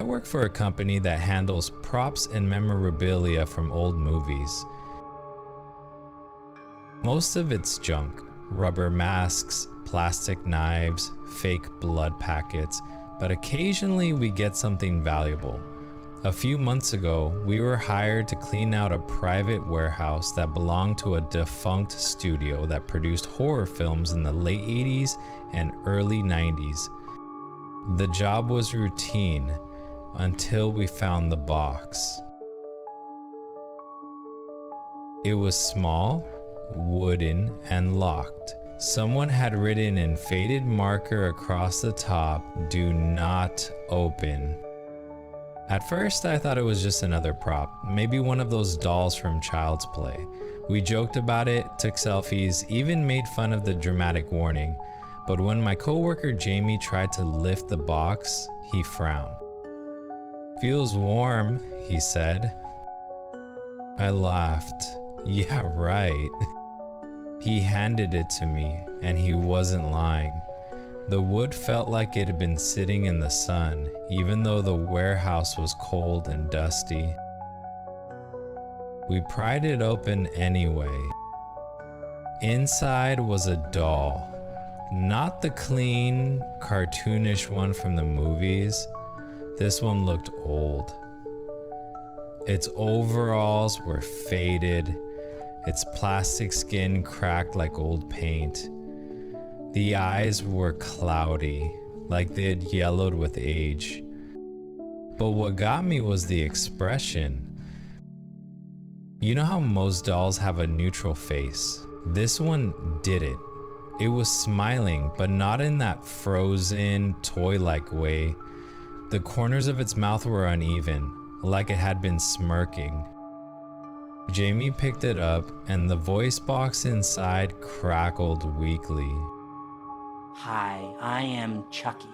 I work for a company that handles props and memorabilia from old movies. Most of it's junk: rubber masks, plastic knives, fake blood packets, but occasionally we get something valuable. A few months ago, we were hired to clean out a private warehouse that belonged to a defunct studio that produced horror films in the late 80s and early 90s. The job was routine until we found the box. It was small, wooden, and locked. Someone had written in faded marker across the top, "Do not open." At first, I thought it was just another prop, maybe one of those dolls from Child's Play. We joked about it, took selfies, even made fun of the dramatic warning. But when my coworker Jamie tried to lift the box, he frowned. "Feels warm," he said. I laughed. "Yeah, right." He handed it to me, and he wasn't lying. The wood felt like it had been sitting in the sun, even though the warehouse was cold and dusty. We pried it open anyway. Inside was a doll. Not the clean, cartoonish one from the movies. This one looked old. Its overalls were faded, its plastic skin cracked like old paint. The eyes were cloudy, like they had yellowed with age. But what got me was the expression. You know how most dolls have a neutral face? This one didn't. It was smiling, but not in that frozen, toy-like way. The corners of its mouth were uneven, like it had been smirking. Jamie picked it up, and the voice box inside crackled weakly. "Hi, I am Chucky.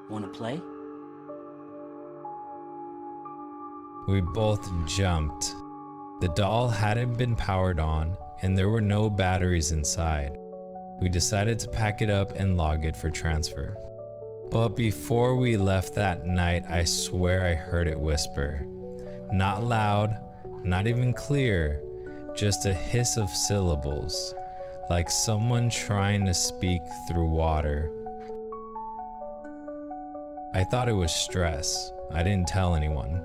Wanna play?" We both jumped. The doll hadn't been powered on, and there were no batteries inside. We decided to pack it up and log it for transfer. But before we left that night, I swear I heard it whisper. Not loud, not even clear, just a hiss of syllables, like someone trying to speak through water. I thought it was stress. I didn't tell anyone.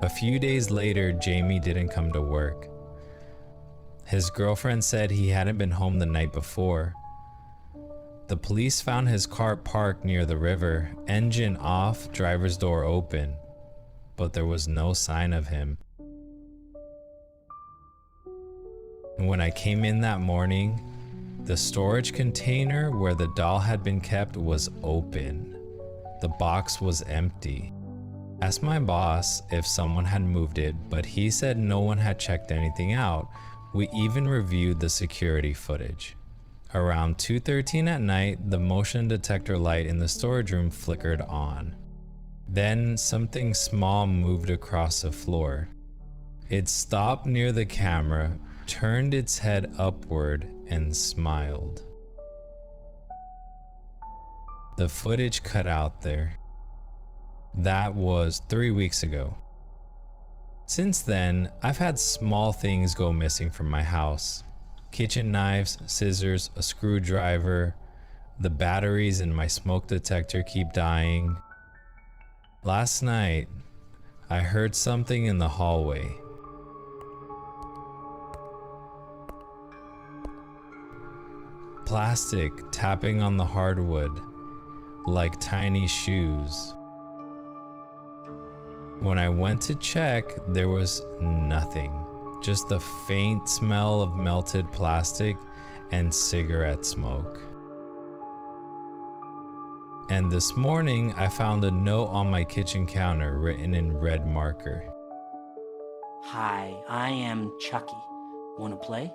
A few days later, Jamie didn't come to work. His girlfriend said he hadn't been home the night before. The police found his car parked near the river, engine off, driver's door open, but there was no sign of him. When I came in that morning, the storage container where the doll had been kept was open. The box was empty. Asked my boss if someone had moved it, but he said no one had checked anything out. We even reviewed the security footage. Around 2:13 at night, the motion detector light in the storage room flickered on. Then something small moved across the floor. It stopped near the camera, turned its head upward, and smiled. The footage cut out there. That was 3 weeks ago. Since then, I've had small things go missing from my house. Kitchen knives, scissors, a screwdriver. The batteries in my smoke detector keep dying. Last night, I heard something in the hallway. Plastic tapping on the hardwood, like tiny shoes. When I went to check, there was nothing. Just the faint smell of melted plastic and cigarette smoke. And this morning, I found a note on my kitchen counter written in red marker. "Hi, I am Chucky. Wanna play?"